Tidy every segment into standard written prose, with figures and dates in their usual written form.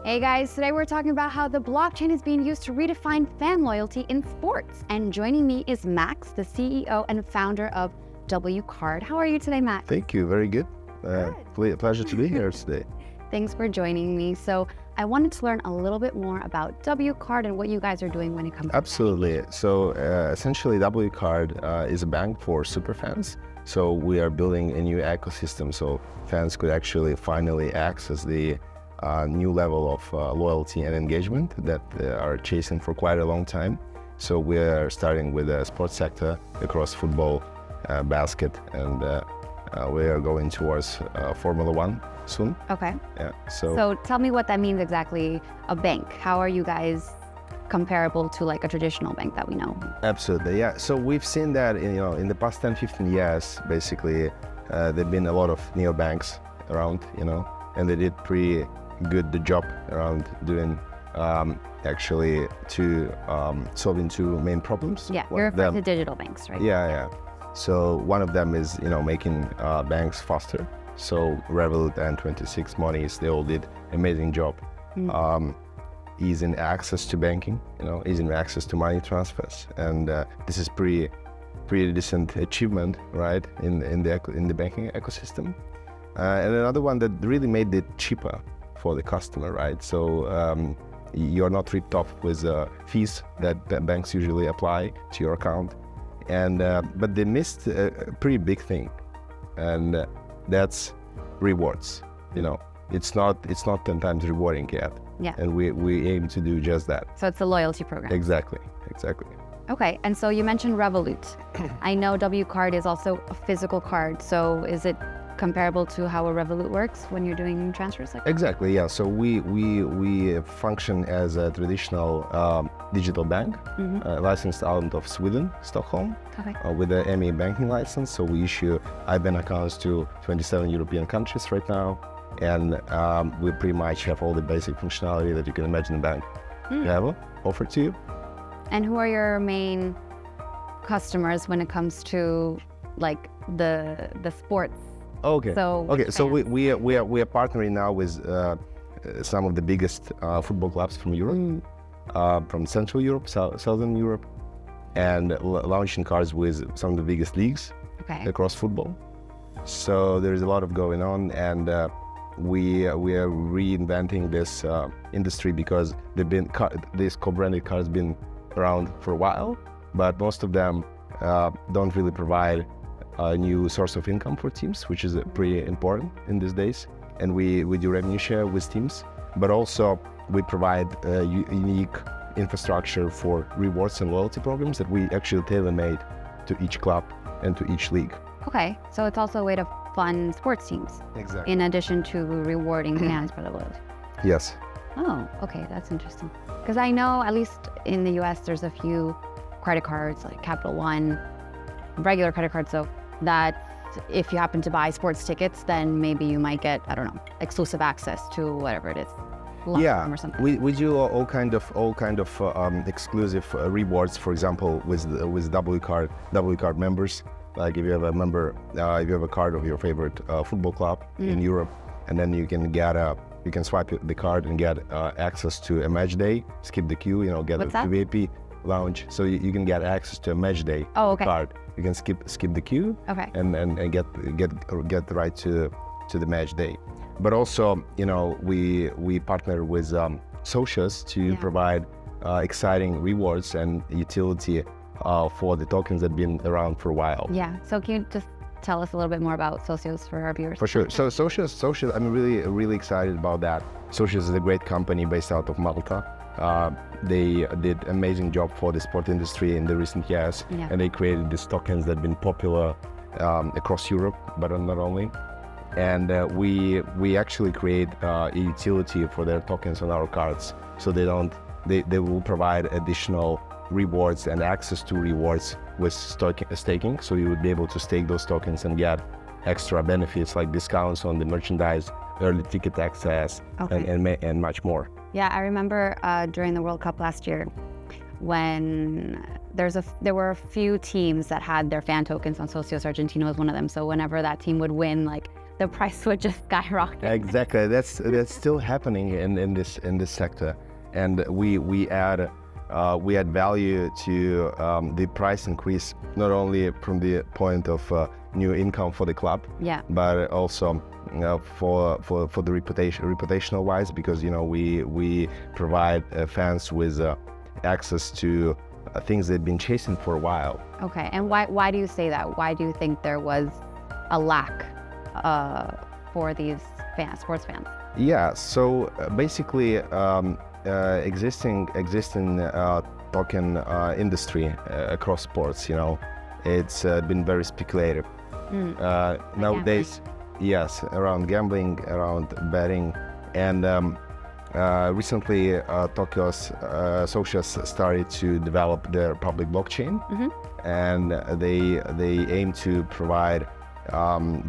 Hey guys, today we're talking about how the blockchain is being used to redefine fan loyalty in sports. And joining me is Max, the CEO and founder of wCard. How are you today, Max? Thank you, very good. Pleasure to be here today. Thanks for joining me. So I wanted to learn a little bit more about wCard and what you guys are doing when it comes Absolutely. So essentially wCard is a bank for super fans. So we are building a new ecosystem so fans could actually finally access the new level of loyalty and engagement that they are chasing for quite a long time. So we are starting with the sports sector across football, basket, and we are going towards Formula One soon. Okay. Yeah. So tell me what that means exactly, a bank. How are you guys comparable to like a traditional bank that we know? Absolutely, yeah. So we've seen that in the past 10, 15 years, basically, there've been a lot of neobanks around, and they did pretty good the job around doing actually to solving two main problems. Yeah, you're referring to digital banks, right? Yeah. So one of them is making banks faster. So Revolut and 26 Monies, they all did amazing job. Easing access to banking, easing access to money transfers, and this is pretty decent achievement, right, in the banking ecosystem. And another one that really made it cheaper for the customer, right? So you're not ripped off with fees that banks usually apply to your account, and but they missed a pretty big thing, and that's rewards. It's not 10 times rewarding yet. Yeah. And we aim to do just that. So it's a loyalty program. Exactly. Okay, and so you mentioned Revolut. I know wCard is also a physical card, so is it comparable to how a Revolut works when you're doing transfers like that? Exactly, yeah. So we function as a traditional digital bank, licensed out of Sweden, Stockholm, with the ME banking license. So we issue IBAN accounts to 27 European countries right now, and we pretty much have all the basic functionality that you can imagine a bank to have offered to you. And who are your main customers when it comes to like the sports? Okay. So we are partnering now with some of the biggest football clubs from Europe, from Central Europe, Southern Europe, and launching cards with some of the biggest leagues across football. So there's a lot of going on, and we are reinventing this industry because these co-branded cards been around for a while, but most of them don't really provide a new source of income for teams, which is pretty important in these days. And we do revenue share with teams, but also we provide a unique infrastructure for rewards and loyalty programs that we actually tailor-made to each club and to each league. Okay, so it's also a way to fund sports teams. Exactly. In addition to rewarding fans for the loyalty. Yes. Oh, okay, that's interesting. Because I know, at least in the US, there's a few credit cards like Capital One, regular credit cards, so that if you happen to buy sports tickets, then maybe you might get, I don't know, exclusive access to whatever it is. Yeah, or something. we do all kind of exclusive rewards. For example, with wCard members. Like if you have a card of your favorite football club in Europe, and then you can swipe the card and get access to a match day, skip the queue, get a VIP lounge. So you can get access to a match day card. You can skip the queue and get the right to the match day. But also, we partner with socios to provide exciting rewards and utility for the tokens that have been around for a while. Yeah, so can you just tell us a little bit more about socios for our viewers? For sure. So socios, I'm really excited about that. Socios is a great company based out of Malta. They did amazing job for the sport industry in the recent years, and they created these tokens that have been popular across Europe, but not only. And we actually create a utility for their tokens on our cards, so they will provide additional rewards and access to rewards with staking. So you would be able to stake those tokens and get extra benefits like discounts on the merchandise, early ticket access, and much more. Yeah, I remember during the World Cup last year when there were a few teams that had their fan tokens on Socios. Argentina was one of them. So whenever that team would win, like the price would just skyrocket. Exactly. That's still happening in this sector, and we add value to the price increase, not only from the point of new income for the club, but also for the reputational wise, because we provide fans with access to things they've been chasing for a while. Okay, and why do you say that? Why do you think there was a lack for these sports fans? Yeah, so basically existing token industry across sports, it's been very speculative. Nowadays, yes, around gambling, around betting, and recently Tokyo's socios started to develop their public blockchain, and they aim to provide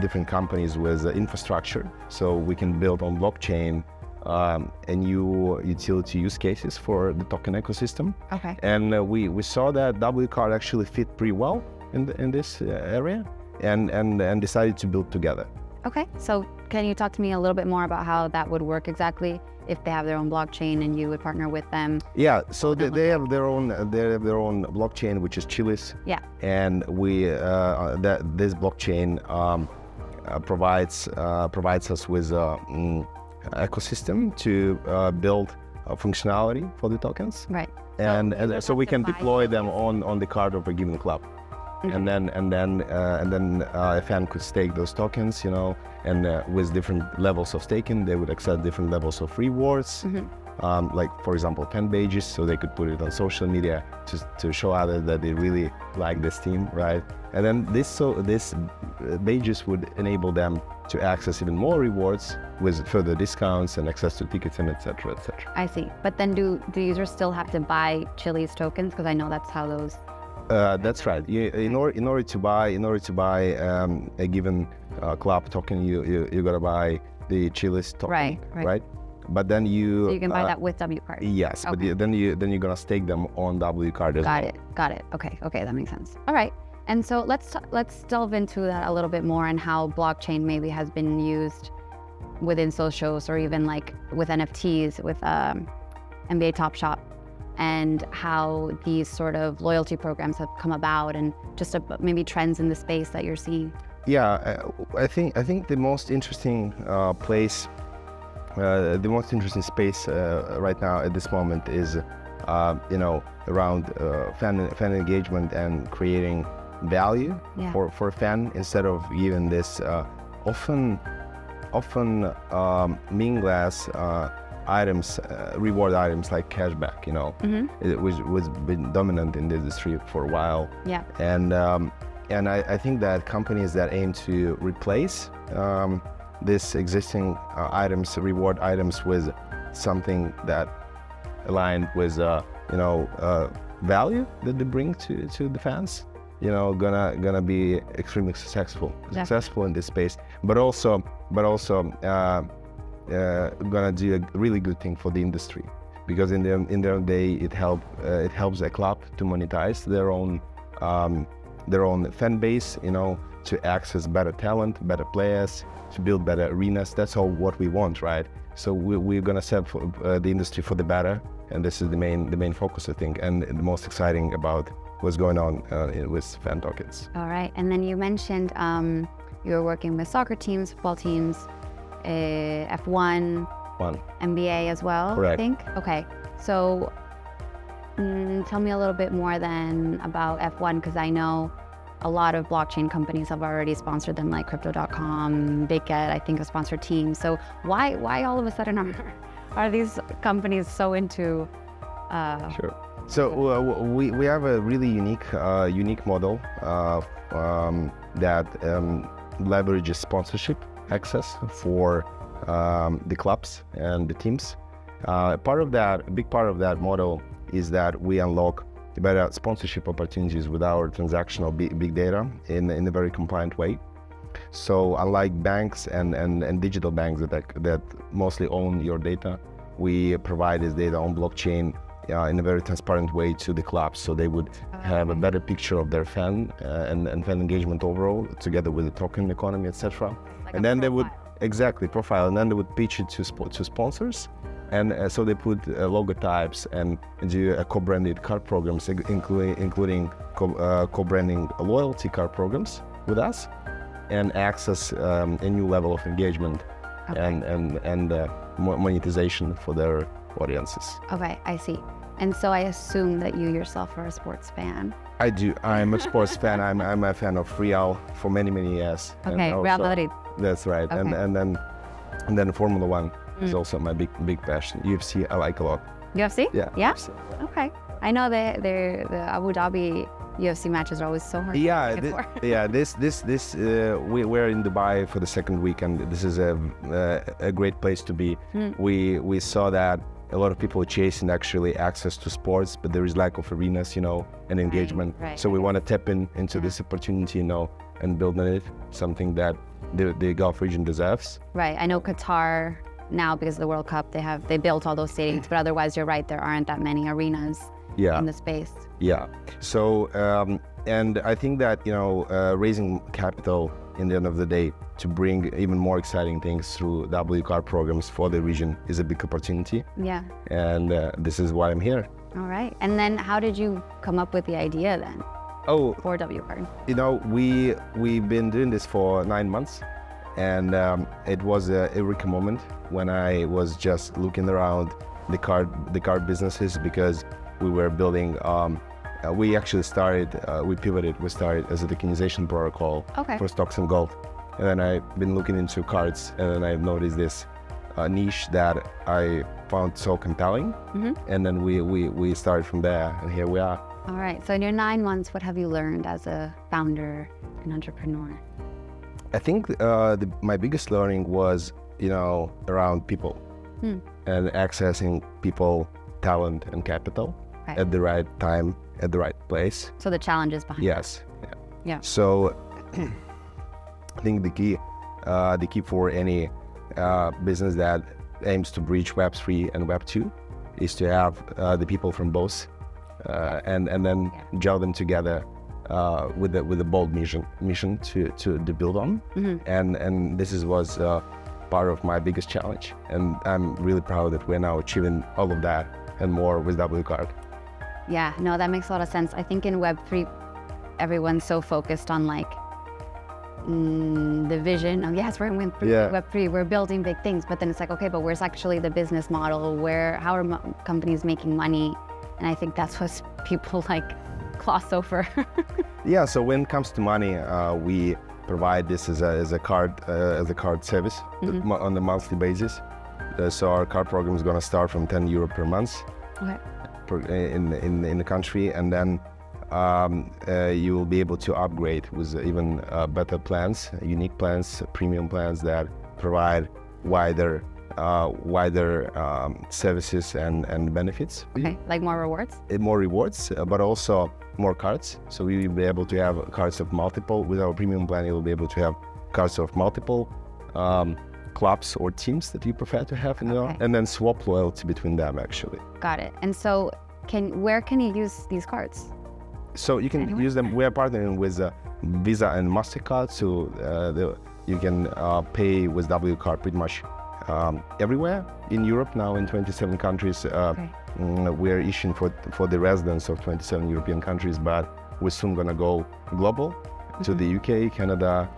different companies with infrastructure, so we can build on blockchain new utility use cases for the token ecosystem. Okay. And we saw that wCard actually fit pretty well in this area, and decided to build together. Okay, so can you talk to me a little bit more about how that would work exactly, if they have their own blockchain and you would partner with them? Yeah, so they have their own blockchain, which is Chilis. Yeah. And this blockchain provides us with ecosystem to build functionality for the tokens. Right. And so we can deploy them on the card of a given club. And then a fan could stake those tokens, and with different levels of staking, they would accept different levels of rewards. Like, for example, fan badges, so they could put it on social media to show others that they really like this team, right? And then this badges would enable them to access even more rewards with further discounts and access to tickets and etc. I see. But then do users still have to buy Chili's tokens? Because I know that's how those. That's right. In order to buy a given club token, you gotta buy the Chilis token, right? But then so you can buy that with wCard. Yes, okay. But then you're gonna stake them on wCard as well. Got it. Okay, that makes sense. All right. And so let's delve into that a little bit more, and how blockchain maybe has been used within socios, or even like with NFTs, with NBA Top Shop, and how these sort of loyalty programs have come about, and just maybe trends in the space that you're seeing. Yeah, I think the most interesting space right now at this moment is around fan engagement and creating value for a fan, instead of giving this often meaningless items, reward items like cashback. It was been dominant in the industry for a while. Yeah. And I think that companies that aim to replace this existing reward items, with something that aligned with value that they bring to the fans, gonna be extremely successful in this space, but also gonna do a really good thing for the industry, because in the end of the day, it helps a club to monetize their own fan base, to access better talent, better players, to build better arenas. That's all what we want, right? So we're gonna set the industry for the better, and this is the main focus, I think, and the most exciting about what's going on with fan tokens. All right, and then you mentioned you were working with soccer teams, football teams, F1, NBA as well. Correct. I think. Okay, so tell me a little bit more then about F1, because I know a lot of blockchain companies have already sponsored them, like Crypto.com, BigGet, I think, have sponsored teams. So why all of a sudden are these companies so into? Sure. So we have a really unique model that leverages sponsorship access for the clubs and the teams. A big part of that model is that we unlock better sponsorship opportunities with our transactional big data in a very compliant way. So unlike banks and digital banks that mostly own your data, we provide this data on blockchain in a very transparent way to the clubs, so they would have a better picture of their fan and fan engagement overall, together with the token economy, etc. Like and a then they would profile. profile, and then they would pitch it to sponsors, and so they put logotypes and do co-branded card programs, including co-branding loyalty card programs with us, and access a new level of engagement and monetization for their audiences. Okay, I see. And so I assume that you yourself are a sports fan. I do. I'm a sports fan. I'm a fan of Real for many years. Okay, and Real Madrid. That's right. Okay. And then Formula One is also my big passion. UFC I like a lot. UFC? Yeah. Yeah? UFC. Okay. I know the Abu Dhabi UFC matches are always so hard. Yeah, to get for. we're in Dubai for the second week, and this is a great place to be. We saw that a lot of people are chasing actually access to sports, but there is lack of arenas, and engagement. Right. So we want to tap into this opportunity, and build on it, something that the Gulf region deserves. Right. I know Qatar now, because of the World Cup, they built all those stadiums, but otherwise you're right, there aren't that many arenas in the space. Yeah. So, and I think that, raising capital in the end of the day to bring even more exciting things through wCard programs for the region is a big opportunity. Yeah. And this is why I'm here. All right. And then how did you come up with the idea then for wCard? We've been doing this for 9 months, and it was a eureka moment when I was just looking around the card businesses, because we were building. We actually started. We pivoted. We started as a tokenization protocol for stocks and gold, and then I've been looking into cards, and then I've noticed this niche that I found so compelling, and then we started from there, and here we are. All right. So in your 9 months, what have you learned as a founder and entrepreneur? I think my biggest learning was, around people and accessing people, talent, and capital at the right time, at the right place. So the challenges behind Yes. Yeah. So I think the key for any business that aims to breach Web3 and Web2 is to have the people from both, and then gel them together with a bold mission to build on. And this was part of my biggest challenge, and I'm really proud that we're now achieving all of that and more with wCard. Yeah, no, that makes a lot of sense. I think in Web3, everyone's so focused on the vision. Oh, yes, we're in Web3, we're building big things, but then it's like, okay, but where's actually the business model? How are companies making money? And I think that's what people gloss over. Yeah, so when it comes to money, we provide this as a card service on a monthly basis. So our card program is going to start from €10 per month in the country, and then you will be able to upgrade with even better plans, unique plans, premium plans that provide wider services and benefits. Okay, like more rewards? More rewards, but also more cards. So we will be able to have cards of multiple. With our premium plan, you will be able to have cards of multiple clubs or teams that you prefer to have, and then swap loyalty between them, actually. Got it. And so where can you use these cards? So you can use them. We are partnering with Visa and MasterCard, so you can pay with wCard pretty much everywhere in Europe now, in 27 countries. We're issuing for the residents of 27 European countries, but we're soon going to go global to the UK, Canada,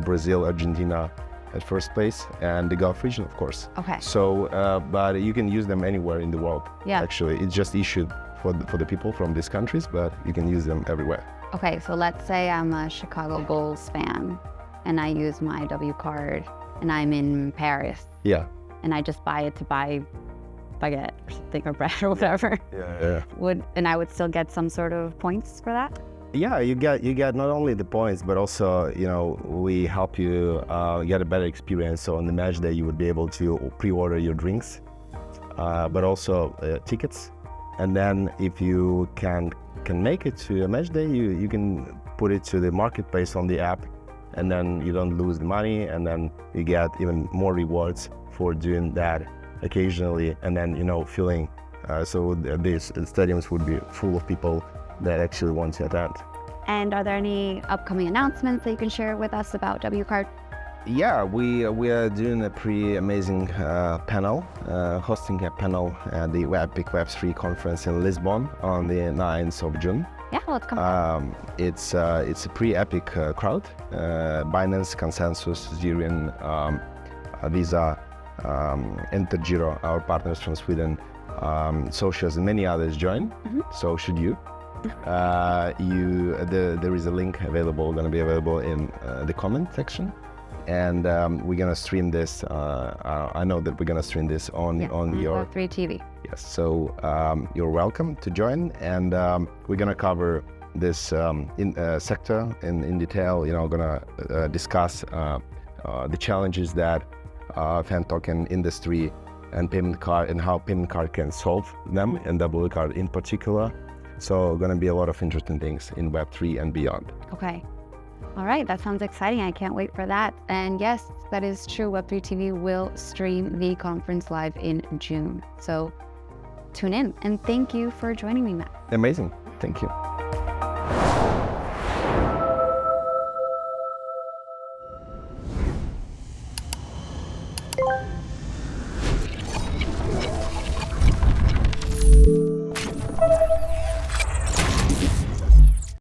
Brazil, Argentina at first place, and the Gulf region, of course. Okay. So, but you can use them anywhere in the world. Yeah. Actually, it's just issued for the people from these countries, but you can use them everywhere. Okay, so let's say I'm a Chicago Bulls fan, and I use my wCard, and I'm in Paris. Yeah. And I just buy it to buy baguette or something, or bread or whatever. Yeah. And I would still get some sort of points for that? Yeah, you get not only the points, but also, we help you get a better experience. So on the match day, you would be able to pre-order your drinks, but also tickets. And then if you can make it to a match day, you can put it to the marketplace on the app, and then you don't lose the money, and then you get even more rewards for doing that occasionally, and then feeling so these stadiums would be full of people that actually want to attend. And are there any upcoming announcements that you can share with us about wCard? Yeah, we are doing a pretty amazing panel, hosting a panel at the Epic Web3 conference in Lisbon on the 9th of June. Yeah, let's come. It's a pretty epic crowd. Binance, Consensus, Zerion, Visa, Intergiro, our partners from Sweden, Socios, and many others join. So should you. There is a link available, going to be available in the comment section, and we're going to stream this. I know that we're going to stream this on your Web3 TV. Yes, so you're welcome to join, and we're going to cover this sector in detail. Going to discuss the challenges that fan token industry and payment card, and how payment card can solve them, and wCard in particular. So going to be a lot of interesting things in Web3 and beyond. Okay. All right, that sounds exciting. I can't wait for that. And yes, that is true. Web3 TV will stream the conference live in June. So tune in. And thank you for joining me, Matt. Amazing. Thank you.